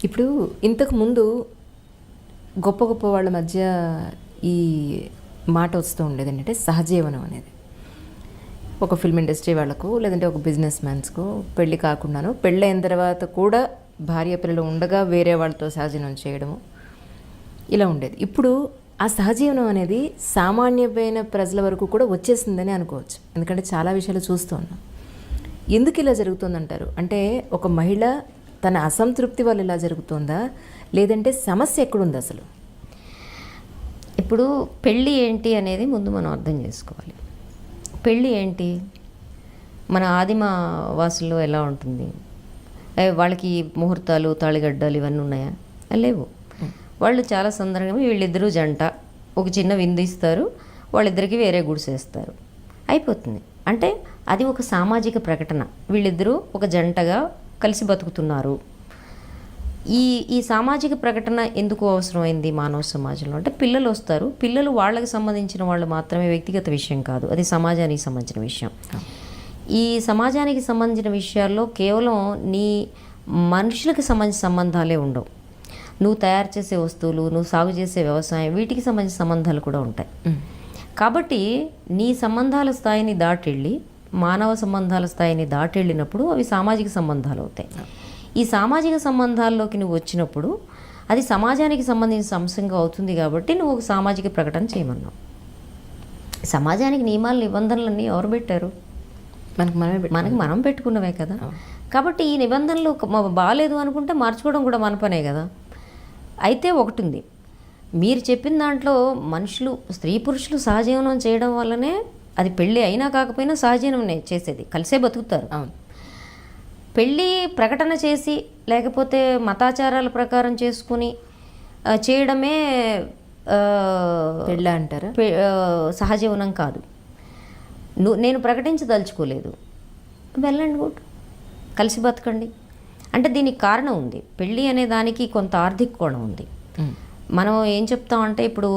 ఇప్పుడు ఇంతకు ముందు గొప్ప గొప్ప వాళ్ళ మధ్య ఈ మాట వస్తూ ఉండేది ఏంటంటే సహజీవనం అనేది. ఒక ఫిల్మ్ ఇండస్ట్రీ వాళ్ళకు లేదంటే ఒక బిజినెస్ మ్యాన్స్కు పెళ్ళి కాకుండాను పెళ్ళైన తర్వాత కూడా భార్య పిల్లలు ఉండగా వేరే వాళ్ళతో సహజీవనం చేయడము ఇలా ఉండేది. ఇప్పుడు ఆ సహజీవనం అనేది సామాన్యమైన ప్రజల వరకు కూడా వచ్చేసిందని అనుకోవచ్చు. ఎందుకంటే చాలా విషయాలు చూస్తూ ఉన్నాం. ఎందుకు ఇలా జరుగుతుందంటారు? అంటే ఒక మహిళ తన అసంతృప్తి వల్ల ఇలా జరుగుతుందా, లేదంటే సమస్య ఎక్కడుంది అసలు? ఇప్పుడు పెళ్ళి ఏంటి అనేది ముందు మనం అర్థం చేసుకోవాలి. పెళ్ళి ఏంటి? మన ఆదిమ వాసుల్లో ఎలా ఉంటుంది? వాళ్ళకి ముహూర్తాలు, తాళిగడ్డలు ఇవన్నీ ఉన్నాయా? లేవు. వాళ్ళు చాలా సందర్భంగా వీళ్ళిద్దరూ జంట, ఒక చిన్న విందు ఇస్తారు, వాళ్ళిద్దరికి వేరే గుడిసేస్తారు, అయిపోతుంది. అంటే అది ఒక సామాజిక ప్రకటన. వీళ్ళిద్దరూ ఒక జంటగా కలిసి బతుకుతున్నారు. ఈ సామాజిక ప్రకటన ఎందుకు అవసరమైంది మానవ సమాజంలో అంటే పిల్లలు వస్తారు. పిల్లలు వాళ్ళకి సంబంధించిన వాళ్ళు మాత్రమే, వ్యక్తిగత విషయం కాదు, అది సమాజానికి సంబంధించిన విషయం. ఈ సమాజానికి సంబంధించిన విషయాల్లో కేవలం నీ మనుషులకు సంబంధించిన సంబంధాలే ఉండవు. నువ్వు తయారు చేసే వస్తువులు, నువ్వు సాగు చేసే వ్యవసాయం, వీటికి సంబంధించిన సంబంధాలు కూడా ఉంటాయి. కాబట్టి నీ సంబంధాల స్థాయిని దాటెళ్ళి మానవ సంబంధాల స్థాయిని దాటెళ్ళినప్పుడు అవి సామాజిక సంబంధాలు అవుతాయి. ఈ సామాజిక సంబంధాల్లోకి నువ్వు వచ్చినప్పుడు అది సమాజానికి సంబంధించిన అంశంగా అవుతుంది. కాబట్టి నువ్వు ఒక సామాజిక ప్రకటన చేయమన్నావు. సమాజానికి నియమాలు నిబంధనలన్నీ ఎవరు పెట్టారు? మనకి మనం పెట్టుకున్నవే కదా. కాబట్టి ఈ నిబంధనలు బాగాలేదు అనుకుంటే మార్చుకోవడం కూడా మన పనే కదా. అయితే ఒకటి ఉంది, మీరు చెప్పిన దాంట్లో మనుషులు, స్త్రీ పురుషులు సహజీవనం చేయడం వల్లనే, అది పెళ్ళి అయినా కాకపోయినా సహజీవనం చేసేది, కలిసే బతుకుతారు. అవును. పెళ్ళి ప్రకటన చేసి లేకపోతే మతాచారాల ప్రకారం చేసుకుని చేయడమే పెళ్ళి అంటారా? సహజీవనం కాదు. నేను ప్రకటించదలుచుకోలేదు, వెళ్ళండి, గుడ్, కలిసి బతకండి అంటే దీనికి కారణం ఉంది. పెళ్ళి అనే దానికి కొంత ఆర్థిక కోణం ఉంది. మనం ఏం చెప్తామంటే ఇప్పుడు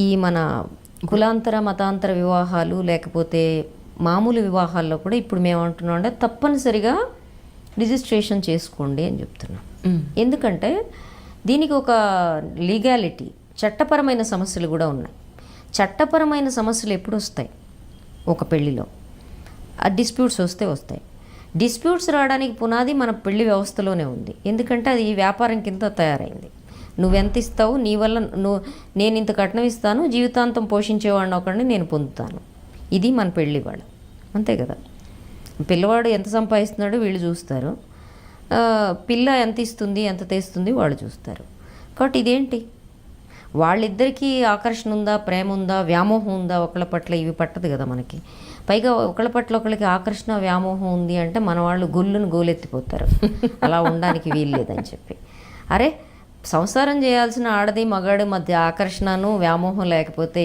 ఈ మన కులాంతర మతాంతర వివాహాలు లేకపోతే మామూలు వివాహాల్లో కూడా ఇప్పుడు మేము అంటున్నాం అంటే తప్పనిసరిగా రిజిస్ట్రేషన్ చేసుకోండి అని చెప్తున్నాం. ఎందుకంటే దీనికి ఒక లీగాలిటీ, చట్టపరమైన సమస్యలు కూడా ఉన్నాయి. చట్టపరమైన సమస్యలు ఎప్పుడు వస్తాయి? ఒక పెళ్ళిలో ఆ డిస్ప్యూట్స్ వస్తాయి. డిస్ప్యూట్స్ రావడానికి పునాది మన పెళ్లి వ్యవస్థలోనే ఉంది. ఎందుకంటే అది వ్యాపారం కింద తయారైంది. నువ్వెంత ఇస్తావు, నీ వల్ల నేను ఇంత కట్నం ఇస్తాను, జీవితాంతం పోషించేవాడిని ఒకడిని నేను పొందుతాను, ఇది మన పెళ్ళి వాళ్ళ, అంతే కదా. పిల్లవాడు ఎంత సంపాదిస్తున్నాడో వీళ్ళు చూస్తారు, పిల్ల ఎంత ఇస్తుంది, ఎంత తెస్తుంది వాళ్ళు చూస్తారు. కాబట్టి ఇదేంటి, వాళ్ళిద్దరికీ ఆకర్షణ ఉందా, ప్రేమ ఉందా, వ్యామోహం ఉందా ఒకళ్ళ పట్ల? ఇవి పట్టదు కదా మనకి. పైగా ఒకళ్ళ పట్ల ఒకళ్ళకి ఆకర్షణ వ్యామోహం ఉంది అంటే మన వాళ్ళు గొల్లును గోలెత్తిపోతారు, అలా ఉండడానికి వీలు లేదని చెప్పి. అరే, సంసారం చేయాల్సిన ఆడది మగాడి మధ్య ఆకర్షణను వ్యామోహం లేకపోతే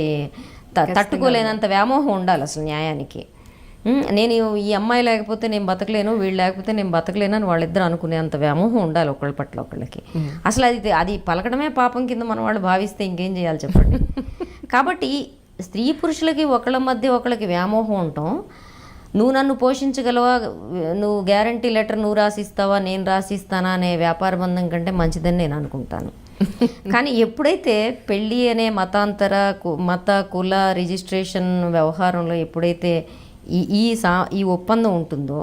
తట్టుకోలేనంత వ్యామోహం ఉండాలి అసలు న్యాయానికి. నేను ఈ అమ్మాయి లేకపోతే నేను బతకలేను, వీళ్ళు లేకపోతే నేను బతకలేను అని వాళ్ళిద్దరు అనుకునేంత వ్యామోహం ఉండాలి ఒకళ్ళ పట్ల ఒకళ్ళకి. అసలు అది పలకడమే పాపం కింద మన వాళ్ళు భావిస్తే ఇంకేం చేయాలి చెప్పండి. కాబట్టి స్త్రీ పురుషులకి ఒకళ్ళ మధ్య ఒకళ్ళకి వ్యామోహం ఉండటం, నువ్వు నన్ను పోషించగలవా, నువ్వు గ్యారంటీ లెటర్ నువ్వు రాసిస్తావా, నేను రాసిస్తానా అనే వ్యాపార బంధం కంటే మంచిదని నేను అనుకుంటాను. కానీ ఎప్పుడైతే పెళ్ళి అనే మత కుల రిజిస్ట్రేషన్ వ్యవహారంలో ఎప్పుడైతే ఈ ఒప్పందం ఉంటుందో,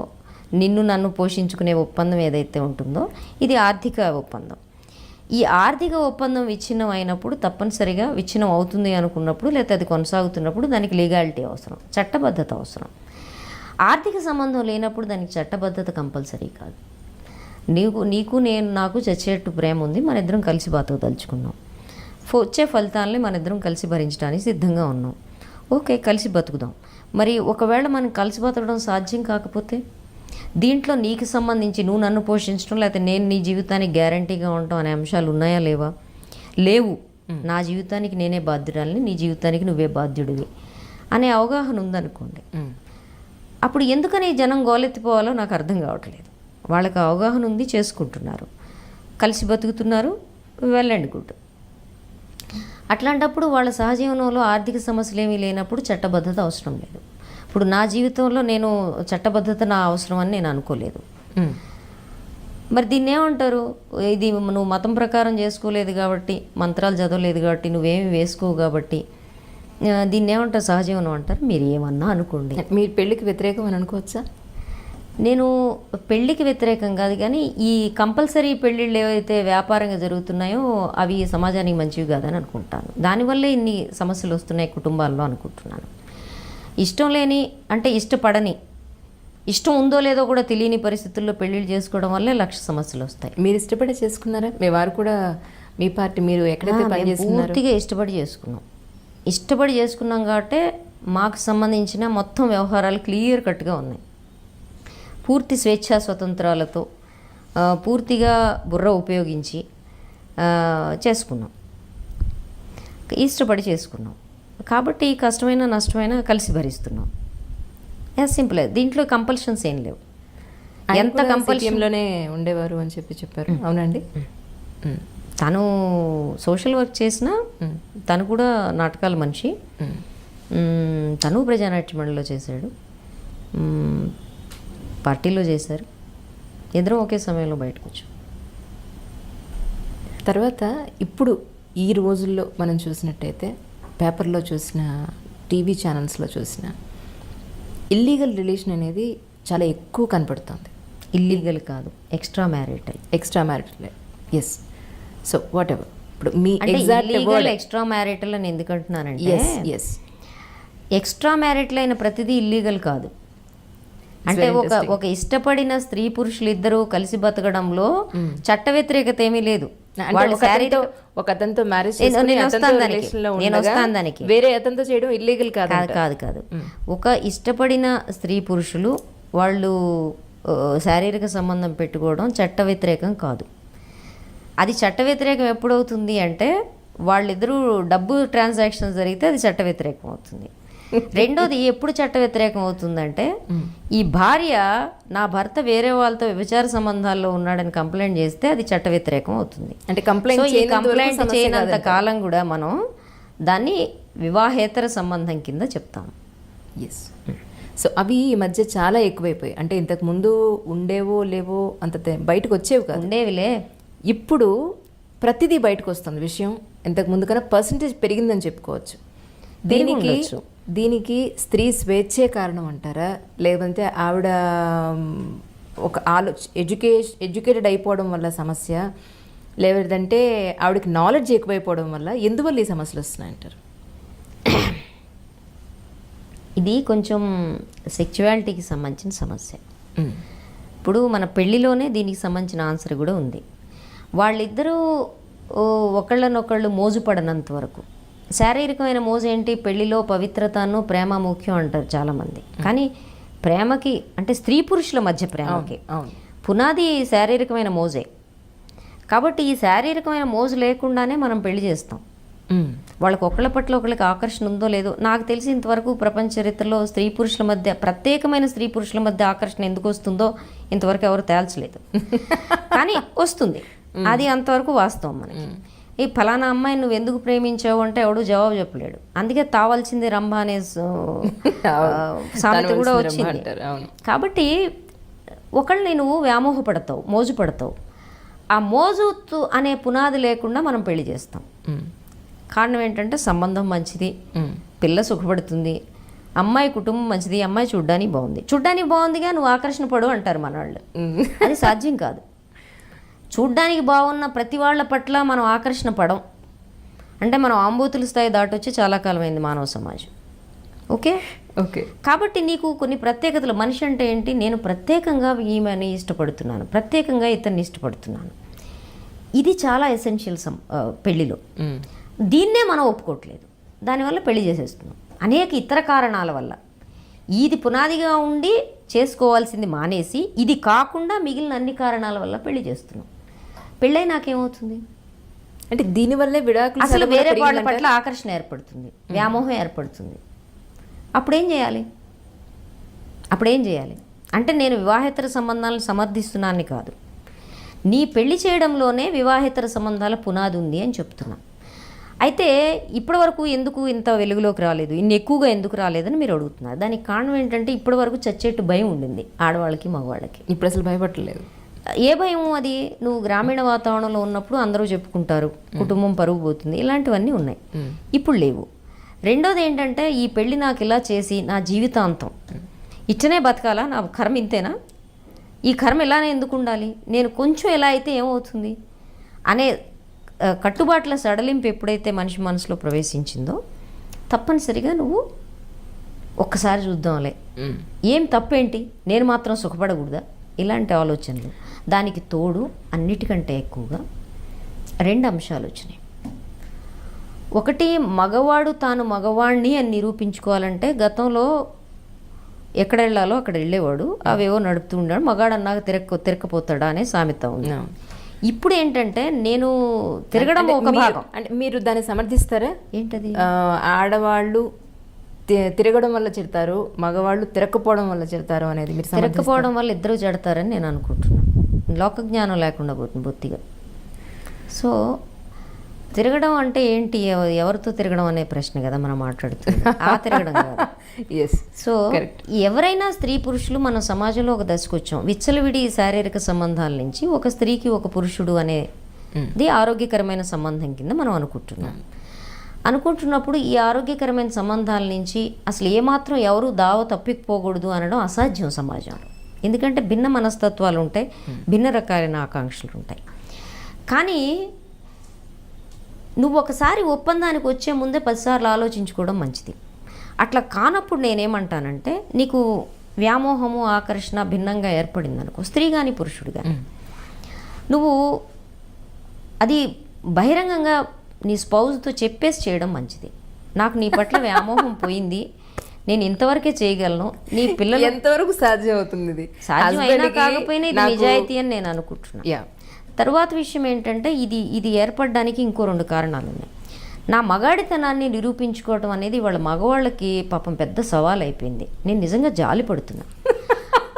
నిన్ను నన్ను పోషించుకునే ఒప్పందం ఏదైతే ఉంటుందో, ఇది ఆర్థిక ఒప్పందం. ఈ ఆర్థిక ఒప్పందం విచ్ఛిన్నం అయినప్పుడు, తప్పనిసరిగా విచ్ఛిన్నం అవుతుంది అనుకున్నప్పుడు, లేకపోతే అది కొనసాగుతున్నప్పుడు దానికి లీగాలిటీ అవసరం, చట్టబద్ధత అవసరం. ఆర్థిక సంబంధం లేనప్పుడు దానికి చట్టబద్ధత కంపల్సరీ కాదు. నీకు నాకు చచ్చేట్టు ప్రేమ ఉంది, మన ఇద్దరం కలిసి బతకదలుచుకున్నాం, వచ్చే ఫలితాలని మన ఇద్దరం కలిసి భరించడానికి సిద్ధంగా ఉన్నాం, ఓకే, కలిసి బతుకుదాం. మరి ఒకవేళ మనం కలిసి బతకడం సాధ్యం కాకపోతే, దీంట్లో నీకు సంబంధించి నువ్వు నన్ను పోషించడం లేకపోతే నేను నీ జీవితానికి గ్యారంటీగా ఉండటం అనే అంశాలు ఉన్నాయా లేవా? లేవు. నా జీవితానికి నేనే బాధ్యురాలని, నీ జీవితానికి నువ్వే బాధ్యుడివి అనే అవగాహన ఉందనుకోండి, అప్పుడు ఎందుకని జనం గోలెత్తిపోవాలో నాకు అర్థం కావట్లేదు. వాళ్ళకి అవగాహన ఉంది, చేసుకుంటున్నారు, కలిసి బతుకుతున్నారు, వెళ్ళండి, గుడ్. అట్లాంటప్పుడు వాళ్ళ సహజీవనంలో ఆర్థిక సమస్యలు ఏమీ లేనప్పుడు చట్టబద్ధత అవసరం లేదు. ఇప్పుడు నా జీవితంలో నేను చట్టబద్ధత నా అవసరం అని నేను అనుకోలేదు. మరి దీన్ని ఏమంటారు? ఇది నువ్వు మతం ప్రకారం చేసుకోలేదు కాబట్టి, మంత్రాలు చదవలేదు కాబట్టి, నువ్వేమి వేసుకోవు కాబట్టి దీన్ని ఏమంటారు? సహజీవనం అంటారు. మీరు ఏమన్నా అనుకోండి. మీరు పెళ్ళికి వ్యతిరేకం అని అనుకోవచ్చా? నేను పెళ్ళికి వ్యతిరేకం కాదు, కానీ ఈ కంపల్సరీ పెళ్ళిళ్ళు ఏవైతే వ్యాపారంగా జరుగుతున్నాయో అవి సమాజానికి మంచివి కాదని అనుకుంటాను. దానివల్లే ఇన్ని సమస్యలు వస్తున్నాయి కుటుంబాల్లో అనుకుంటున్నాను. ఇష్టం లేని, అంటే ఇష్టపడని, ఇష్టం ఉందో లేదో కూడా తెలియని పరిస్థితుల్లో పెళ్ళిళ్ళు చేసుకోవడం వల్లే లక్ష సమస్యలు వస్తాయి. మీరు ఇష్టపడి చేసుకున్నారా? మీ వారు కూడా మీ పార్టీ మీరు ఎక్కడైతే పనిచేస్తున్నారో? పూర్తిగా ఇష్టపడి చేసుకున్నాం కాబట్టి మాకు సంబంధించిన మొత్తం వ్యవహారాలు క్లియర్ కట్గా ఉన్నాయి. పూర్తి స్వేచ్ఛా స్వతంత్రాలతో పూర్తిగా బుర్ర ఉపయోగించి చేసుకున్నాం, ఇష్టపడి చేసుకున్నాం. కాబట్టి కష్టమైన నష్టమైన కలిసి భరిస్తున్నాం. As simple. దీంట్లో కంపల్షన్స్ ఏం లేవు. ఎంత కంపల్షన్లోనే ఉండేవారు అని చెప్పారు. అవునండి. తను సోషల్ వర్క్ చేసినా తను కూడా నాటకాల మనిషి. తను ప్రజానాట్య మండలిలో చేశాడు, పార్టీలో చేశారు. ఇద్దరం ఒకే సమయంలో బయటకు వచ్చాం. తర్వాత ఇప్పుడు ఈ రోజుల్లో మనం చూసినట్టయితే పేపర్లో చూసిన, టీవీ ఛానల్స్లో చూసిన ఇల్లీగల్ రిలేషన్ అనేది చాలా ఎక్కువ కనపడుతుంది. ఇల్లీగల్ కాదు, extra marital. Yes. So whatever. ఇప్పుడు మీ ఎక్స్ట్రా మ్యారిటల్ అని ఎందుకు అంటున్నానంటే, ఎక్స్ట్రా మ్యారిటల్ అయిన ప్రతిదీ ఇల్లీగల్ కాదు. అంటే ఒక ఇష్టపడిన స్త్రీ పురుషులు ఇద్దరు కలిసి బతకడంలో చట్ట వ్యతిరేకత ఏమీ లేదు. ఒక అతనితో మ్యారేజ్ నేను వస్తాను దానికి. వేరే అతనితో చేయడం ఇల్లీగల్ కాదు. ఒక ఇష్టపడిన స్త్రీ పురుషులు వాళ్ళు శారీరక సంబంధం పెట్టుకోవడం చట్ట వ్యతిరేకం కాదు. అది చట్ట వ్యతిరేకం ఎప్పుడవుతుంది అంటే వాళ్ళిద్దరూ డబ్బు ట్రాన్సాక్షన్ జరిగితే అది చట్ట వ్యతిరేకం అవుతుంది. రెండోది ఎప్పుడు చట్ట వ్యతిరేకం అవుతుందంటే, ఈ భార్య నా భర్త వేరే వాళ్ళతో వ్యభిచార సంబంధాల్లో ఉన్నాడని కంప్లైంట్ చేస్తే అది చట్ట వ్యతిరేకం అవుతుంది. అంటే కంప్లైంట్ చేయనంత కాలం కూడా మనం దాన్ని వివాహేతర సంబంధం కింద చెప్తాం. ఎస్. సో అవి ఈ మధ్య చాలా ఎక్కువైపోయాయి. అంటే ఇంతకు ముందు ఉండేవో లేవో అంత బయటకు వచ్చేవి కాదు. ఉండేవిలే. ఇప్పుడు ప్రతిదీ బయటకు వస్తుంది విషయం. ఇంతకు ముందు కన్నా పర్సంటేజ్ పెరిగిందని చెప్పుకోవచ్చు. దీనికి స్త్రీ స్వేచ్ఛే కారణం అంటారా, లేదంటే ఆవిడ ఒక ఎడ్యుకేటెడ్ అయిపోవడం వల్ల సమస్య, లేదంటే ఆవిడకి నాలెడ్జ్ ఎక్కువైపోవడం వల్ల, ఎందువల్ల ఈ సమస్యలు వస్తున్నాయంటారు? ఇది కొంచెం సెక్చువాలిటీకి సంబంధించిన సమస్య. ఇప్పుడు మన పెళ్లిలోనే దీనికి సంబంధించిన ఆన్సర్ కూడా ఉంది. వాళ్ళిద్దరూ ఒకళ్ళనొకళ్ళు మోజుపడనంత వరకు. శారీరకమైన మోజు ఏంటి? పెళ్లిలో పవిత్రతను, ప్రేమ ముఖ్యం అంటారు చాలామంది. కానీ ప్రేమకి, అంటే స్త్రీ పురుషుల మధ్య ప్రేమకి పునాది శారీరకమైన మోజే. కాబట్టి ఈ శారీరకమైన మోజు లేకుండానే మనం పెళ్లి చేస్తాం. వాళ్ళకి ఒకళ్ళ పట్ల ఒకళ్ళకి ఆకర్షణ ఉందో లేదో నాకు తెలిసి ఇంతవరకు ప్రపంచ చరిత్రలో స్త్రీ పురుషుల మధ్య, ప్రత్యేకమైన స్త్రీ పురుషుల మధ్య ఆకర్షణ ఎందుకు వస్తుందో ఇంతవరకు ఎవరు తేల్చలేదు. కానీ వస్తుంది, అది అంతవరకు వాస్తవం. మనకి ఈ ఫలానా అమ్మాయి నువ్వు ఎందుకు ప్రేమించావు అంటే ఎవడు జవాబు చెప్పలేడు. అందుకే తావాల్సింది రంభ అనే సామెత కూడా వచ్చింది. కాబట్టి ఒకళ్ళని నువ్వు వ్యామోహపడతావు, మోజు పడతావు. ఆ మోజు అనే పునాది లేకుండా మనం పెళ్లి చేస్తాం. కారణం ఏంటంటే సంబంధం మంచిది, పిల్ల సుఖపడుతుంది, అమ్మాయి కుటుంబం మంచిది, అమ్మాయి చూడ్డానికి బాగుందిగా నువ్వు ఆకర్షణ పడు అంటారు మన వాళ్ళు. అది సాధ్యం కాదు. చూడ్డానికి బాగున్న ప్రతి వాళ్ళ పట్ల మనం ఆకర్షణ పడం అంటే మనం ఆంబూతుల స్థాయి దాటొచ్చి చాలా కాలమైంది మానవ సమాజం. ఓకే. కాబట్టి నీకు కొన్ని ప్రత్యేకతలు. మనిషి అంటే ఏంటి? నేను ప్రత్యేకంగా ఈమెని ఇష్టపడుతున్నాను, ప్రత్యేకంగా ఇతన్ని ఇష్టపడుతున్నాను. ఇది చాలా ఎసెన్షియల్ పెళ్లిలో. దీన్నే మనం ఒప్పుకోవట్లేదు. దానివల్ల పెళ్లి చేసేస్తున్నాం అనేక ఇతర కారణాల వల్ల. ఇది పునాదిగా ఉండి చేసుకోవాల్సింది మానేసి ఇది కాకుండా మిగిలిన అన్ని కారణాల వల్ల పెళ్లి చేస్తున్నాం. పెళ్ళై నాకేమవుతుంది అంటే దీనివల్లే విడాకులు, అసలు వేరే వాళ్ళ పట్ల ఆకర్షణ ఏర్పడుతుంది, వ్యామోహం ఏర్పడుతుంది. అప్పుడేం చేయాలి అంటే నేను వివాహేతర సంబంధాలను సమర్థిస్తున్నాను కాదు, నీ పెళ్లి చేయడంలోనే వివాహేతర సంబంధాల పునాది ఉంది అని చెప్తున్నా. అయితే ఇప్పటి వరకు ఎందుకు ఇంత వెలుగులోకి రాలేదు, ఇన్ని ఎక్కువగా ఎందుకు రాలేదని మీరు అడుగుతున్నారు. దానికి కారణం ఏంటంటే ఇప్పటి వరకు చచ్చేట్టు భయం ఉండింది ఆడవాళ్ళకి మగవాళ్ళకి. ఇప్పుడు అసలు భయపడలేదు. ఏ భయం అది? నువ్వు గ్రామీణ వాతావరణంలో ఉన్నప్పుడు అందరూ చెప్పుకుంటారు, కుటుంబం పరుగు పోతుంది, ఇలాంటివన్నీ ఉన్నాయి. ఇప్పుడు లేవు. రెండోది ఏంటంటే ఈ పెళ్ళి నాకు ఇలా చేసి నా జీవితాంతం ఇట్టనే బతకాలా, నా కర్మ ఇంతేనా, ఈ కర్మ ఇలానే ఎందుకు ఉండాలి, నేను కొంచెం ఎలా అయితే ఏమవుతుంది అనే కట్టుబాట్ల సడలింపు ఎప్పుడైతే మనిషి మనసులో ప్రవేశించిందో తప్పనిసరిగా నువ్వు ఒక్కసారి చూద్దాంలే, ఏం తప్పేంటి, నేను మాత్రం సుఖపడకూడదా, ఇలాంటి ఆలోచనలు. దానికి తోడు అన్నిటికంటే ఎక్కువగా 2 అంశాలు వచ్చినాయి. ఒకటి, మగవాడు తాను మగవాణ్ణి అని నిరూపించుకోవాలంటే గతంలో ఎక్కడ వెళ్ళాలో అక్కడ వెళ్ళేవాడు, అవేవో నడుపుతూ ఉన్నాడు, మగాడు అన్నాక తిరక్కపోతాడా అనే సామెత ఉంది. ఇప్పుడు ఏంటంటే నేను తిరగడం ఒక భాగం. అంటే మీరు దాన్ని సమర్థిస్తారా? ఏంటది? ఆడవాళ్ళు తిరగడం వల్ల చెడతారు, మగవాళ్ళు తిరగకపోవడం వల్ల చెడతారు అనేది మీరు తిరగకపోవడం వల్ల ఇద్దరు చెడతారని నేను అనుకుంటున్నాను. లోక జ్ఞానం లేకుండా పోతుంది బొత్తిగా. సో తిరగడం అంటే ఏంటి, ఎవరితో తిరగడం అనే ప్రశ్న కదా మనం మాట్లాడుతుంది, ఆ తిరగడం కాదు. సో ఎవరైనా స్త్రీ పురుషులు మన సమాజంలో ఒక దశకు వచ్చాం. విచ్చలవిడి శారీరక సంబంధాల నుంచి ఒక స్త్రీకి ఒక పురుషుడు అనేది ఆరోగ్యకరమైన సంబంధం కింద మనం అనుకుంటున్నప్పుడు ఈ ఆరోగ్యకరమైన సంబంధాల నుంచి అసలు ఏమాత్రం ఎవరు దావ తప్పిపోకూడదు అనడం అసాధ్యం సమాజంలో. ఎందుకంటే భిన్న మనస్తత్వాలు ఉంటాయి, భిన్న రకాలైన ఆకాంక్షలు ఉంటాయి. కానీ నువ్వు ఒకసారి ఒప్పందానికి వచ్చే ముందే 10 సార్లు ఆలోచించుకోవడం మంచిది. అట్లా కానప్పుడు నేనేమంటానంటే, నీకు వ్యామోహము ఆకర్షణ భిన్నంగా ఏర్పడింది అనుకో, స్త్రీ కానీ పురుషుడు కానీ, నువ్వు అది బహిరంగంగా నీ స్పౌజ్తో చెప్పేసి చేయడం మంచిది. నాకు నీ పట్ల వ్యామోహం పోయింది, నేను ఇంతవరకే చేయగలను, నీ పిల్లలు ఎంతవరకు సాధ్యం అవుతుంది, ఇది సాధ్యం అయినా కాకపోయినా ఇది నిజాయితీ అని నేను అనుకుంటున్నాను. తర్వాత విషయం ఏంటంటే ఇది ఏర్పడడానికి ఇంకో 2 కారణాలు ఉన్నాయి. నా మగాడితనాన్ని నిరూపించుకోవడం అనేది వాళ్ళ మగవాళ్ళకి పాపం పెద్ద సవాల్ అయిపోయింది. నేను నిజంగా జాలి పడుతున్నా.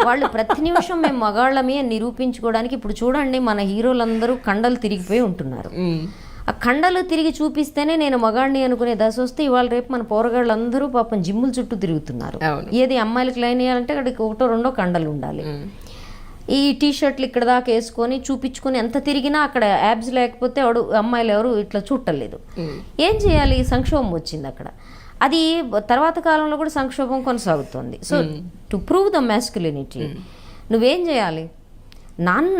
వాళ్ళు ప్రతి నిమిషం మేము మగాళ్ళమే నిరూపించుకోవడానికి, ఇప్పుడు చూడండి మన హీరోలందరూ కండలు తిరిగిపోయి ఉంటున్నారు. ఆ కండలు తిరిగి చూపిస్తేనే నేను మగాడిని అనుకునే దశ వస్తే ఇవాళ రేపు మన పోరగాళ్ళందరూ పాపం జిమ్ముల చుట్టూ తిరుగుతున్నారు. ఏది అమ్మాయిలకు లైన్ వేయాలంటే అక్కడికి 1-2 కండలు ఉండాలి. ఈ టీషర్ట్లు ఇక్కడ దాకా వేసుకొని చూపించుకొని ఎంత తిరిగినా అక్కడ యాబ్స్ లేకపోతే అమ్మాయిలు ఎవరు ఇట్లా చూడలేదు. ఏం చేయాలి? సంక్షోభం వచ్చింది అక్కడ. అది తర్వాత కాలంలో కూడా సంక్షోభం కొనసాగుతుంది. So to prove the masculinity నువ్వేం చేయాలి?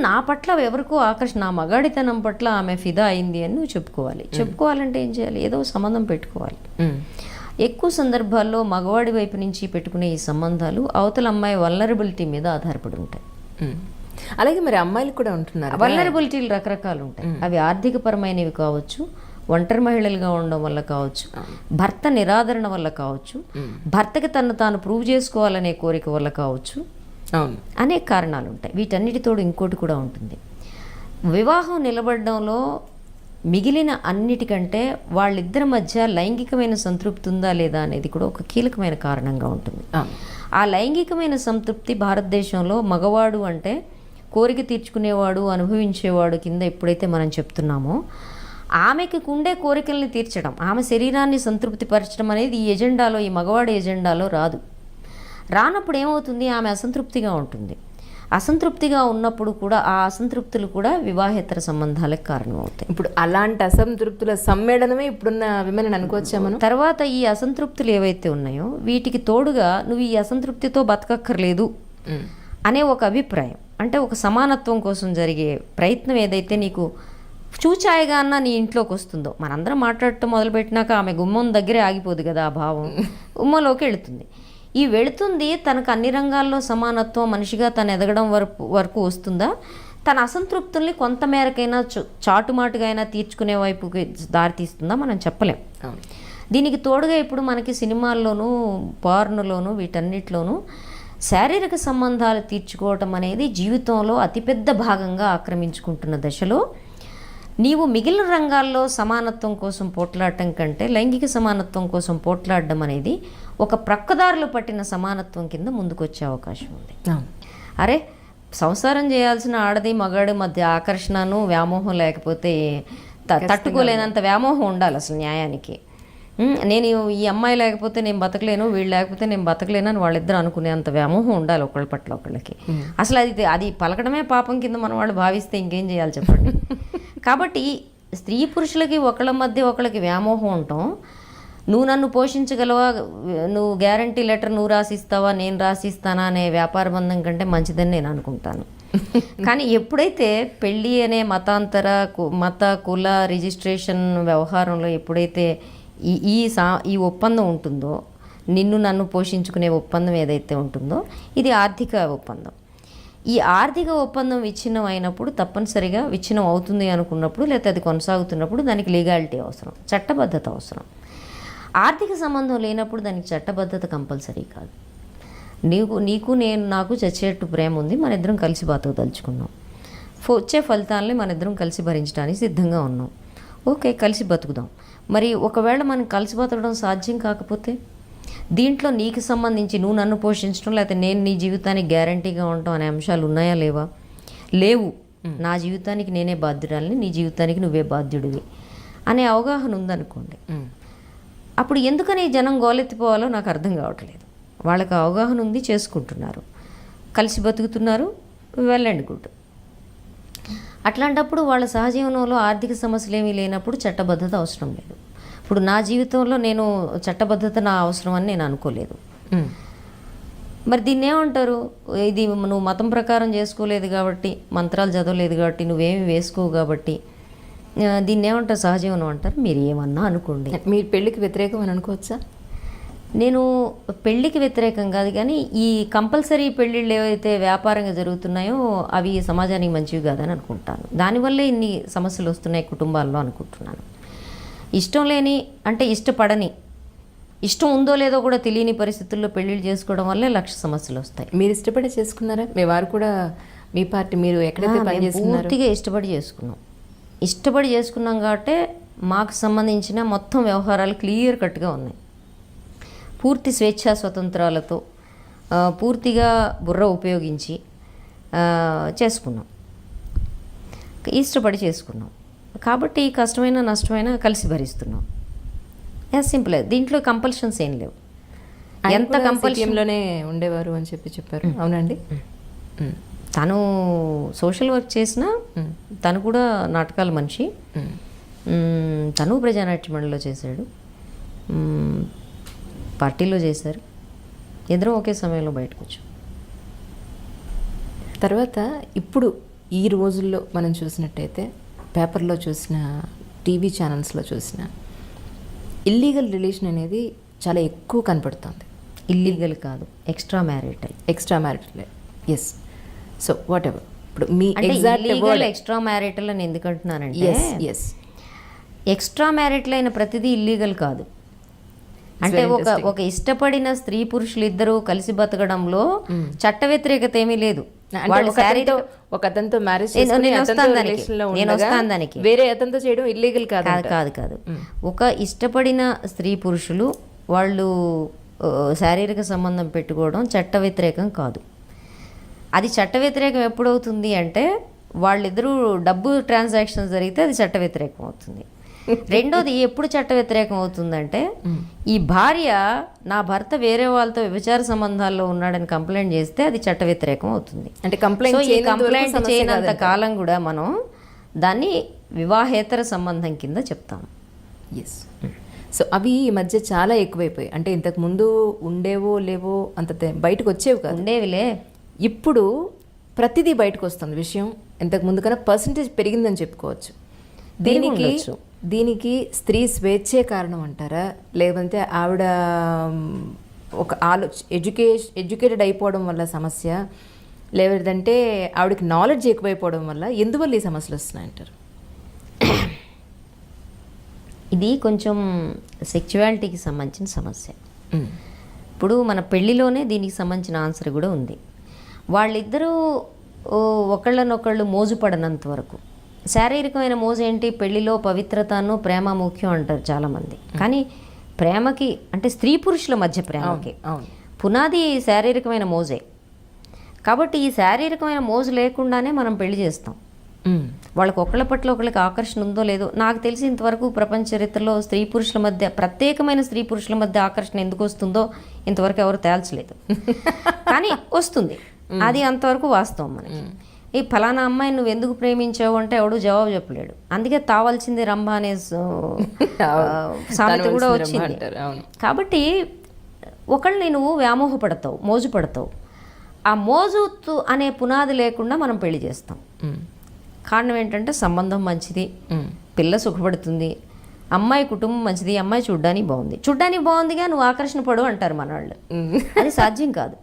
నా పట్ల ఎవరికో ఆకర్షణ, నా మగాడితనం పట్ల ఆమె ఫిదా అయింది అని నువ్వు చెప్పుకోవాలంటే ఏం చేయాలి? ఏదో సంబంధం పెట్టుకోవాలి. ఎక్కువ సందర్భాల్లో మగవాడి వైపు నుంచి పెట్టుకునే ఈ సంబంధాలు అవతల అమ్మాయి వల్నరబిలిటీ మీద ఆధారపడి ఉంటాయి. అలాగే మరి అమ్మాయిలు కూడా ఉంటున్నారు. వల్నరబిలిటీలు రకరకాలు ఉంటాయి. అవి ఆర్థికపరమైనవి కావచ్చు, ఒంటరి మహిళలుగా ఉండడం వల్ల కావచ్చు, భర్త నిరాదరణ వల్ల కావచ్చు, భర్తకి తను తాను ప్రూవ్ చేసుకోవాలనే కోరిక వల్ల కావచ్చు, అనేక కారణాలు ఉంటాయి. వీటన్నిటితోడు ఇంకోటి కూడా ఉంటుంది. వివాహం నిలబడడంలో మిగిలిన అన్నిటికంటే వాళ్ళిద్దరి మధ్య లైంగికమైన సంతృప్తి ఉందా లేదా అనేది కూడా ఒక కీలకమైన కారణంగా ఉంటుంది. ఆ లైంగికమైన సంతృప్తి భారతదేశంలో మగవాడు అంటే కోరిక తీర్చుకునేవాడు, అనుభవించేవాడు కింద ఎప్పుడైతే మనం చెప్తున్నామో, ఆమెకి ఉండే కోరికల్ని తీర్చడం, ఆమె శరీరాన్ని సంతృప్తి పరచడం అనేది ఈ ఎజెండాలో, ఈ మగవాడి ఎజెండాలో రానప్పుడు ఏమవుతుంది? ఆమె అసంతృప్తిగా ఉంటుంది. అసంతృప్తిగా ఉన్నప్పుడు కూడా ఆ అసంతృప్తులు కూడా వివాహేతర సంబంధాలకు కారణమవుతాయి. ఇప్పుడు అలాంటి అసంతృప్తుల సమ్మేళనమే ఇప్పుడున్న విమెన్ అనుకోవచ్చా మనం? తర్వాత ఈ అసంతృప్తులు ఏవైతే ఉన్నాయో వీటికి తోడుగా నువ్వు ఈ అసంతృప్తితో బతకక్కర్లేదు అనే ఒక అభిప్రాయం, అంటే ఒక సమానత్వం కోసం జరిగే ప్రయత్నం ఏదైతే నీకు చూచాయిగా అన్న నీ ఇంట్లోకి వస్తుందో, మనందరం మాట్లాడటం మొదలుపెట్టినాక ఆమె గుమ్మం దగ్గరే ఆగిపోదు కదా ఆ భావం, గుమ్మంలోకి వెళుతుంది. ఈ వెళుతుంది తనకు అన్ని రంగాల్లో సమానత్వం, మనిషిగా తను ఎదగడం వరకు వస్తుందా? తన అసంతృప్తుల్ని కొంతమేరకైనా చాటుమాటుగా అయినా తీర్చుకునే వైపుకి దారితీస్తుందా? మనం చెప్పలేం. దీనికి తోడుగా ఇప్పుడు మనకి సినిమాల్లోనూ పార్నులోనూ వీటన్నిటిలోనూ శారీరక సంబంధాలు తీర్చుకోవటం అనేది జీవితంలో అతిపెద్ద భాగంగా ఆక్రమించుకుంటున్న దశలో నీవు మిగిలిన రంగాల్లో సమానత్వం కోసం పోట్లాడటం కంటే లైంగిక సమానత్వం కోసం పోట్లాడడం అనేది ఒక ప్రక్కదారులు పట్టిన సమానత్వం కింద ముందుకొచ్చే అవకాశం ఉంది. అరే సంసారం చేయాల్సిన ఆడది మగాడి మధ్య ఆకర్షణను వ్యామోహం లేకపోతే తట్టుకోలేనంత వ్యామోహం ఉండాలి అసలు న్యాయానికి. నేను ఈ అమ్మాయి లేకపోతే నేను బతకలేను, వీళ్ళు లేకపోతే నేను బతకలేను అని వాళ్ళిద్దరు అనుకునేంత వ్యామోహం ఉండాలి ఒకళ్ళ పట్ల ఒకళ్ళకి. అసలు అది పలకడమే పాపం కింద మన వాళ్ళు భావిస్తే ఇంకేం చేయాలి చెప్పండి. కాబట్టి స్త్రీ పురుషులకి ఒకళ్ళ మధ్య ఒకళ్ళకి వ్యామోహం ఉండటం, నువ్వు నన్ను పోషించగలవా, నువ్వు గ్యారంటీ లెటర్ నువ్వు రాసిస్తావా నేను రాసిస్తానా అనే వ్యాపార బంధం కంటే మంచిదని నేను అనుకుంటాను. కానీ ఎప్పుడైతే పెళ్ళి అనే మత కుల రిజిస్ట్రేషన్ వ్యవహారంలో ఎప్పుడైతే ఈ ఒప్పందం ఉంటుందో, నిన్ను నన్ను పోషించుకునే ఒప్పందం ఏదైతే ఉంటుందో, ఇది ఆర్థిక ఒప్పందం. ఈ ఆర్థిక ఒప్పందం విచ్ఛిన్నం అయినప్పుడు తప్పనిసరిగా విచ్ఛిన్నం అవుతుంది అనుకున్నప్పుడు, లేకపోతే అది కొనసాగుతున్నప్పుడు దానికి లీగాలిటీ అవసరం, చట్టబద్ధత అవసరం. ఆర్థిక సంబంధం లేనప్పుడు దానికి చట్టబద్ధత కంపల్సరీ కాదు. నీకు నాకు చచ్చేట్టు ప్రేమ ఉంది, మన ఇద్దరం కలిసి బతకదలుచుకున్నాం, వచ్చే ఫలితాలని మన ఇద్దరం కలిసి భరించడానికి సిద్ధంగా ఉన్నాం, ఓకే కలిసి బతుకుదాం. మరి ఒకవేళ మనం కలిసి బతకడం సాధ్యం కాకపోతే, దీంట్లో నీకు సంబంధించి నువ్వు నన్ను పోషించడం లేకపోతే నేను నీ జీవితానికి గ్యారంటీగా ఉండటం అనే అంశాలు ఉన్నాయా లేవా? లేవు. నా జీవితానికి నేనే బాధ్యురాలని, నీ జీవితానికి నువ్వే బాధ్యుడివి అనే అవగాహన ఉందనుకోండి, అప్పుడు ఎందుకని జనం గోలెత్తిపోవాలో నాకు అర్థం కావట్లేదు. వాళ్ళకి అవగాహన ఉంది, చేసుకుంటున్నారు, కలిసి బతుకుతున్నారు, వెల్ అండ్ గుడ్. అట్లాంటప్పుడు వాళ్ళ సహజీవనంలో ఆర్థిక సమస్యలు ఏమీ లేనప్పుడు చట్టబద్ధత అవసరం లేదు. ఇప్పుడు నా జీవితంలో నేను చట్టబద్ధత నా అవసరం అని నేను అనుకోలేదు. మరి దీన్ని ఏమంటారు? ఇది నువ్వు మతం ప్రకారం చేసుకోలేదు కాబట్టి, మంత్రాలు చదవలేదు కాబట్టి, నువ్వేమి వేసుకోవు కాబట్టి దీన్ని ఏమంటారు? సహజీవనం అంటారు. మీరు ఏమన్నా అనుకోండి. మీరు పెళ్ళికి వ్యతిరేకం అని అనుకోవచ్చా? నేను పెళ్ళికి వ్యతిరేకం కాదు, కానీ ఈ కంపల్సరీ పెళ్ళిళ్ళు ఏవైతే వ్యాపారంగా జరుగుతున్నాయో అవి సమాజానికి మంచివి కాదని అనుకుంటాను. దానివల్లే ఇన్ని సమస్యలు వస్తున్నాయి కుటుంబాల్లో అనుకుంటున్నాను. ఇష్టం లేని అంటే ఇష్టపడని, ఇష్టం ఉందో లేదో కూడా తెలియని పరిస్థితుల్లో పెళ్ళిళ్ళు చేసుకోవడం వల్లే లక్ష సమస్యలు వస్తాయి. మీరు ఇష్టపడి చేసుకున్నారా? మీ వారు కూడా మీ పార్టీ మీరు ఎక్కడైతే పనిచేస్తున్నారు? పూర్తిగా ఇష్టపడి చేసుకున్నాం కాబట్టి మాకు సంబంధించిన మొత్తం వ్యవహారాలు క్లియర్ కట్గా ఉన్నాయి. పూర్తి స్వేచ్ఛా స్వతంత్రాలతో పూర్తిగా బుర్ర ఉపయోగించి చేసుకున్నాం, ఇష్టపడి చేసుకున్నాం. కాబట్టి కష్టమైన నష్టమైన కలిసి భరిస్తున్నాం. As simple. దీంట్లో కంపల్షన్స్ ఏం లేవు. ఎంత కంపల్షన్లోనే ఉండేవారు అని చెప్పారు. అవునండి. తను సోషల్ వర్క్ చేసినా తను కూడా నాటకాల మనిషి. తను ప్రజానాట్య మండలిలో చేశాడు, పార్టీలో చేశారు. ఇద్దరం ఒకే సమయంలో బయటకు వచ్చాం. తర్వాత ఇప్పుడు ఈ రోజుల్లో మనం చూసినట్టయితే పేపర్లో చూసిన, టీవీ ఛానల్స్లో చూసిన ఇల్లీగల్ రిలేషన్ అనేది చాలా ఎక్కువ కనపడుతుంది. ఇల్లీగల్ కాదు, extra marital. Yes. So whatever. ఇప్పుడు మీ ఎక్స్ట్రా మ్యారిటల్ అని ఎందుకు అంటున్నానంటే, ఎక్స్ట్రా మ్యారిటల్ అయిన ప్రతిదీ ఇల్లీగల్ కాదు. అంటే ఒక ఇష్టపడిన స్త్రీ పురుషులు ఇద్దరు కలిసి బతకడంలో చట్ట వ్యతిరేకత ఏమీ లేదు. ఒక అతనితో మ్యారేజ్ దానికి వేరే అతనితో చేయడం ఇల్లీగల్ కాదు. ఒక ఇష్టపడిన స్త్రీ పురుషులు వాళ్ళు శారీరక సంబంధం పెట్టుకోవడం చట్ట వ్యతిరేకం కాదు. అది చట్ట వ్యతిరేకం ఎప్పుడవుతుంది అంటే వాళ్ళిద్దరూ డబ్బు ట్రాన్సాక్షన్ జరిగితే అది చట్ట వ్యతిరేకం అవుతుంది. రెండోది ఎప్పుడు చట్ట వ్యతిరేకం అవుతుందంటే, ఈ భార్య నా భర్త వేరే వాళ్ళతో వ్యభిచార సంబంధాల్లో ఉన్నాడని కంప్లైంట్ చేస్తే అది చట్ట వ్యతిరేకం అవుతుంది. అంటే కంప్లైంట్ చేయనంత కాలం కూడా మనం దాన్ని వివాహేతర సంబంధం కింద చెప్తాం. ఎస్. సో అవి ఈ మధ్య చాలా ఎక్కువైపోయాయి. అంటే ఇంతకు ముందు ఉండేవో లేవో అంత బయటకు వచ్చేవి కాదు. ఉండేవిలే. ఇప్పుడు ప్రతిదీ బయటకు వస్తుంది విషయం. ఇంతకు ముందు కన్నా పర్సంటేజ్ పెరిగిందని చెప్పుకోవచ్చు. దీనికి స్త్రీ స్వేచ్ఛే కారణం అంటారా, లేదంటే ఆవిడ ఒక ఎడ్యుకేటెడ్ అయిపోవడం వల్ల సమస్య, లేదంటే ఆవిడకి నాలెడ్జ్ ఎక్కువైపోవడం వల్ల, ఎందువల్ల ఈ సమస్యలు వస్తున్నాయంటారు? ఇది కొంచెం సెక్చువాలిటీకి సంబంధించిన సమస్య. ఇప్పుడు మన పెళ్ళిలోనే దీనికి సంబంధించిన ఆన్సర్ కూడా ఉంది. వాళ్ళిద్దరూ ఒకళ్ళనొకళ్ళు మోజుపడనంత వరకు. శారీరకమైన మోజు ఏంటి? పెళ్లిలో పవిత్రతను ప్రేమ ముఖ్యం అంటారు చాలామంది. కానీ ప్రేమకి అంటే స్త్రీ పురుషుల మధ్య ప్రేమకి పునాది శారీరకమైన మోజే. కాబట్టి ఈ శారీరకమైన మోజు లేకుండానే మనం పెళ్లి చేస్తాం. వాళ్ళకి ఒకళ్ళ పట్ల ఒకళ్ళకి ఆకర్షణ ఉందో లేదో నాకు తెలిసి ఇంతవరకు ప్రపంచ చరిత్రలో స్త్రీ పురుషుల మధ్య ప్రత్యేకమైన స్త్రీ పురుషుల మధ్య ఆకర్షణ ఎందుకు వస్తుందో ఇంతవరకు ఎవరు తేల్చలేదు. కానీ వస్తుంది, అది అంతవరకు వాస్తవం మనకి. ఈ ఫలానా అమ్మాయిని నువ్వు ఎందుకు ప్రేమించావు అంటే ఎవడు జవాబు చెప్పలేడు. అందుకే తావాల్సింది రంభ అనే సామెత కూడా వచ్చింది. కాబట్టి ఒకళ్ళని నువ్వు వ్యామోహపడతావు, మోజు పడతావు. ఆ మోజు అనే పునాది లేకుండా మనం పెళ్లి చేస్తాం. కారణం ఏంటంటే సంబంధం మంచిది, పిల్ల సుఖపడుతుంది, అమ్మాయి కుటుంబం మంచిది, అమ్మాయి చూడ్డానికి బాగుందిగా నువ్వు ఆకర్షణ పడు అంటారు మన వాళ్ళు. అది సాధ్యం కాదు.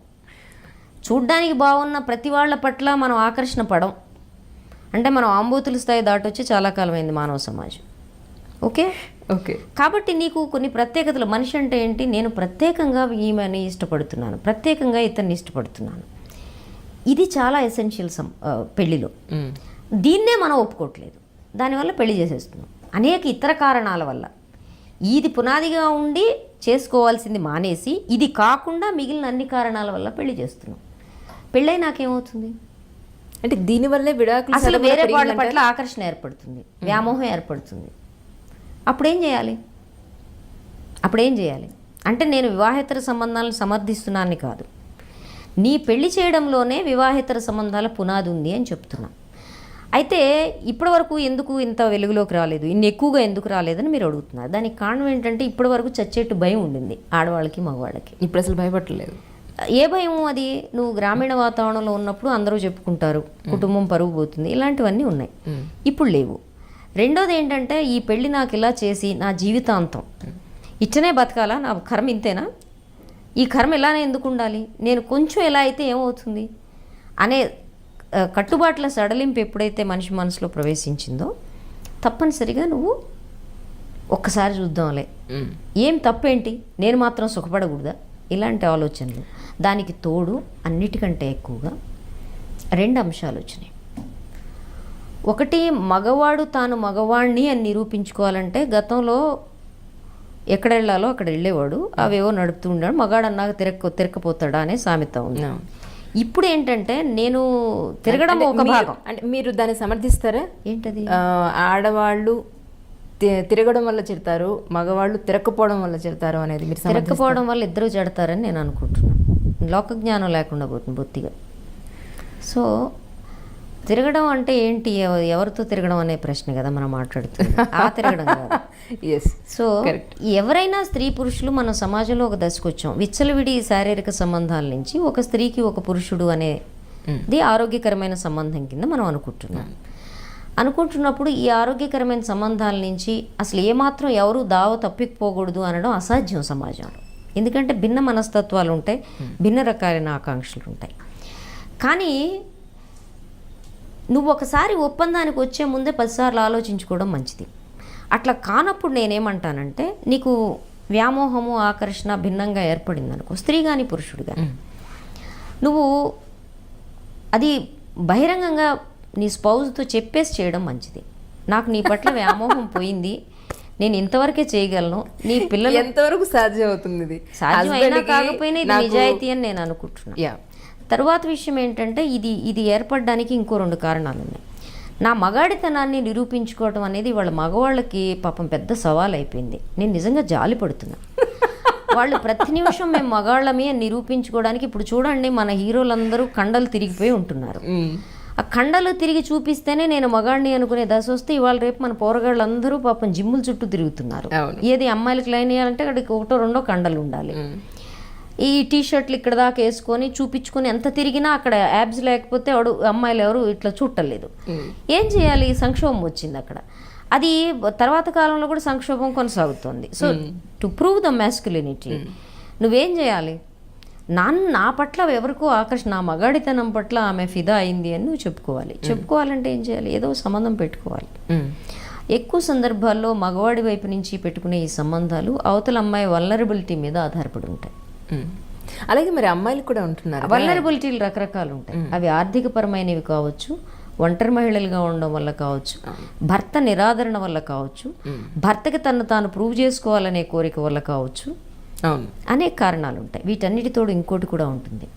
చూడ్డానికి బాగున్న ప్రతి వాళ్ళ పట్ల మనం ఆకర్షణ పడం అంటే మనం ఆంబూతుల స్థాయి దాటొచ్చి చాలా కాలమైంది మానవ సమాజం. ఓకే. కాబట్టి నీకు కొన్ని ప్రత్యేకతలు, మనిషి అంటే ఏంటి, నేను ప్రత్యేకంగా ఈమెని ఇష్టపడుతున్నాను, ప్రత్యేకంగా ఇతన్ని ఇష్టపడుతున్నాను, ఇది చాలా ఎసెన్షియల్ పెళ్లిలో. దీన్నే మనం ఒప్పుకోవట్లేదు, దానివల్ల పెళ్లి చేసేస్తున్నాం అనేక ఇతర కారణాల వల్ల. ఇది పునాదిగా ఉండి చేసుకోవాల్సింది మానేసి ఇది కాకుండా మిగిలిన అన్ని కారణాల వల్ల పెళ్లి చేస్తున్నాం. పెళ్ళై నాకేమవుతుంది అంటే దీనివల్లే విడాకులు, అసలు వేరే వాళ్ళ పట్ల ఆకర్షణ ఏర్పడుతుంది, వ్యామోహం ఏర్పడుతుంది. అప్పుడేం చేయాలి అంటే నేను వివాహేతర సంబంధాలను సమర్థిస్తున్నాను కాదు, నీ పెళ్లి చేయడంలోనే వివాహేతర సంబంధాల పునాది ఉంది అని చెప్తున్నా. అయితే ఇప్పటివరకు ఎందుకు ఇంత వెలుగులోకి రాలేదు, ఇన్ని ఎక్కువగా ఎందుకు రాలేదని మీరు అడుగుతున్నారు. దానికి కారణం ఏంటంటే ఇప్పటివరకు చచ్చేట్టు భయం ఉండింది ఆడవాళ్ళకి మగవాళ్ళకి. ఇప్పుడు అసలు భయపడలేదు. ఏ భయం అది? నువ్వు గ్రామీణ వాతావరణంలో ఉన్నప్పుడు అందరూ చెప్పుకుంటారు, కుటుంబం పరుగు పోతుంది, ఇలాంటివన్నీ ఉన్నాయి. ఇప్పుడు లేవు. రెండోది ఏంటంటే ఈ పెళ్ళి నాకు ఇలా చేసి నా జీవితాంతం ఇచ్చనే బతకాలా, నా కర్మ ఇంతేనా, ఈ కర్మ ఇలానే ఎందుకు ఉండాలి, నేను కొంచెం ఎలా అయితే ఏమవుతుంది అనే కట్టుబాట్ల సడలింపు ఎప్పుడైతే మనిషి మనసులో ప్రవేశించిందో తప్పనిసరిగా నువ్వు ఒక్కసారి చూద్దాంలే, ఏం తప్పేంటి, నేను మాత్రం సుఖపడకూడదా, ఇలాంటి ఆలోచనలు. దానికి తోడు అన్నిటికంటే ఎక్కువగా 2 అంశాలు వచ్చినాయి. ఒకటి, మగవాడు తాను మగవాణ్ణి అని నిరూపించుకోవాలంటే గతంలో ఎక్కడ వెళ్ళాలో అక్కడ వెళ్ళేవాడు, అవేవో నడుపుతూ ఉన్నాడు, మగాడు అన్నాక తిరగకపోతాడా అనే సామెత ఉంది. ఇప్పుడు ఏంటంటే నేను తిరగడం ఒక భాగం. అంటే మీరు దాన్ని సమర్థిస్తారా? ఏంటది? ఆడవాళ్ళు తిరగడం వల్ల చెడతారు, మగవాళ్ళు తిరగకపోవడం వల్ల చెడతారు అనేది మీరు తిరగకపోవడం వల్ల ఇద్దరు చెడతారని నేను అనుకుంటున్నాను. లోకజ్ఞానం లేకుండా పోతుంది బొత్తిగా. సో తిరగడం అంటే ఏంటి, ఎవరితో తిరగడం అనే ప్రశ్న కదా మనం మాట్లాడుతుంది, ఆ తిరగడం కాదు. సో ఎవరైనా స్త్రీ పురుషులు మన సమాజంలో ఒక దశకు వచ్చాం, విచ్చలవిడి శారీరక సంబంధాల నుంచి ఒక స్త్రీకి ఒక పురుషుడు అనేది ఆరోగ్యకరమైన సంబంధం కింద మనం అనుకుంటున్నప్పుడు ఈ ఆరోగ్యకరమైన సంబంధాల నుంచి అసలు ఏమాత్రం ఎవరు దావ తప్పిపోకూడదు అనడం అసాధ్యం సమాజంలో. ఎందుకంటే భిన్న మనస్తత్వాలు ఉంటాయి, భిన్న రకాలైన ఆకాంక్షలు ఉంటాయి. కానీ నువ్వు ఒకసారి ఒప్పందానికి వచ్చే ముందే 10 సార్లు ఆలోచించుకోవడం మంచిది. అట్లా కానప్పుడు నేనేమంటానంటే నీకు వ్యామోహము ఆకర్షణ భిన్నంగా ఏర్పడింది అనుకో, స్త్రీ కానీ పురుషుడు కానీ, నువ్వు అది బహిరంగంగా నీ స్పౌజ్తో చెప్పేసి చేయడం మంచిది. నాకు నీ పట్ల వ్యామోహం పోయింది, నేను ఇంతవరకే చేయగలను, నీ పిల్లలు ఎంతవరకు సాధ్యం అవుతుంది, సాధ్యం అయినా కాకపోయినా ఇది నిజాయితీ అని నేను అనుకుంటున్నాను. తర్వాత విషయం ఏంటంటే ఇది ఏర్పడడానికి ఇంకో 2 కారణాలు ఉన్నాయి. నా మగాడితనాన్ని నిరూపించుకోవడం అనేది వాళ్ళ మగవాళ్ళకి పాపం పెద్ద సవాల్ అయిపోయింది. నేను నిజంగా జాలి పడుతున్నా. వాళ్ళు ప్రతి నిమిషం మేము మగాళ్ళమే నిరూపించుకోవడానికి, ఇప్పుడు చూడండి మన హీరోలందరూ కండలు తిరిగిపోయి ఉంటున్నారు. ఆ కండలు తిరిగి చూపిస్తేనే నేను మగాడిని అనుకునే దశ వస్తే ఇవాళ రేపు మన పోరగాళ్ళందరూ పాపం జిమ్ముల చుట్టూ తిరుగుతున్నారు. ఏది అమ్మాయిలకి లైన్ వేయాలంటే అక్కడికి 1-2 కండలు ఉండాలి. ఈ టీషర్ట్లు ఇక్కడ దాకా వేసుకొని చూపించుకొని ఎంత తిరిగినా అక్కడ యాబ్స్ లేకపోతే అమ్మాయిలు ఎవరు ఇట్లా చూడలేదు. ఏం చేయాలి? సంక్షోభం వచ్చింది అక్కడ. అది తర్వాత కాలంలో కూడా సంక్షోభం కొనసాగుతుంది. So to prove the masculinity నువ్వేం చేయాలి? నా పట్ల ఎవరికో ఆకర్షణ, నా మగాడితనం పట్ల ఆమె ఫిదా అయింది అని నువ్వు చెప్పుకోవాలంటే ఏం చేయాలి? ఏదో సంబంధం పెట్టుకోవాలి. ఎక్కువ సందర్భాల్లో మగవాడి వైపు నుంచి పెట్టుకునే ఈ సంబంధాలు అవతల అమ్మాయి వల్నరబిలిటీ మీద ఆధారపడి ఉంటాయి. అలాగే మరి అమ్మాయిలు కూడా ఉంటున్నారు. వల్నరబిలిటీలు రకరకాలు ఉంటాయి. అవి ఆర్థికపరమైనవి కావచ్చు, ఒంటరి మహిళలుగా ఉండడం వల్ల కావచ్చు, భర్త నిరాదరణ వల్ల కావచ్చు, భర్తకి తాను ప్రూవ్ చేసుకోవాలనే కోరిక వల్ల కావచ్చు, అనేక కారణాలు ఉంటాయి. వీటన్నిటితోడు ఇంకోటి కూడా ఉంటుంది.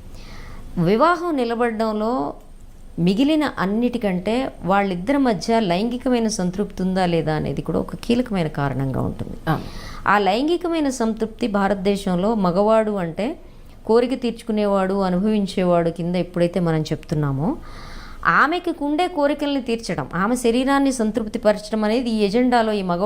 వివాహం నిలబడడంలో మిగిలిన అన్నిటికంటే వాళ్ళిద్దరి మధ్య లైంగికమైన సంతృప్తి ఉందా లేదా అనేది కూడా ఒక కీలకమైన కారణంగా ఉంటుంది. ఆ లైంగికమైన సంతృప్తి భారతదేశంలో మగవాడు అంటే కోరిక తీర్చుకునేవాడు, అనుభవించేవాడు కింద ఎప్పుడైతే మనం చెప్తున్నామో, ఆమెకి ఉండే కోరికల్ని తీర్చడం, ఆమె శరీరాన్ని సంతృప్తిపరచడం అనేది ఈ ఎజెండాలో ఈ మగ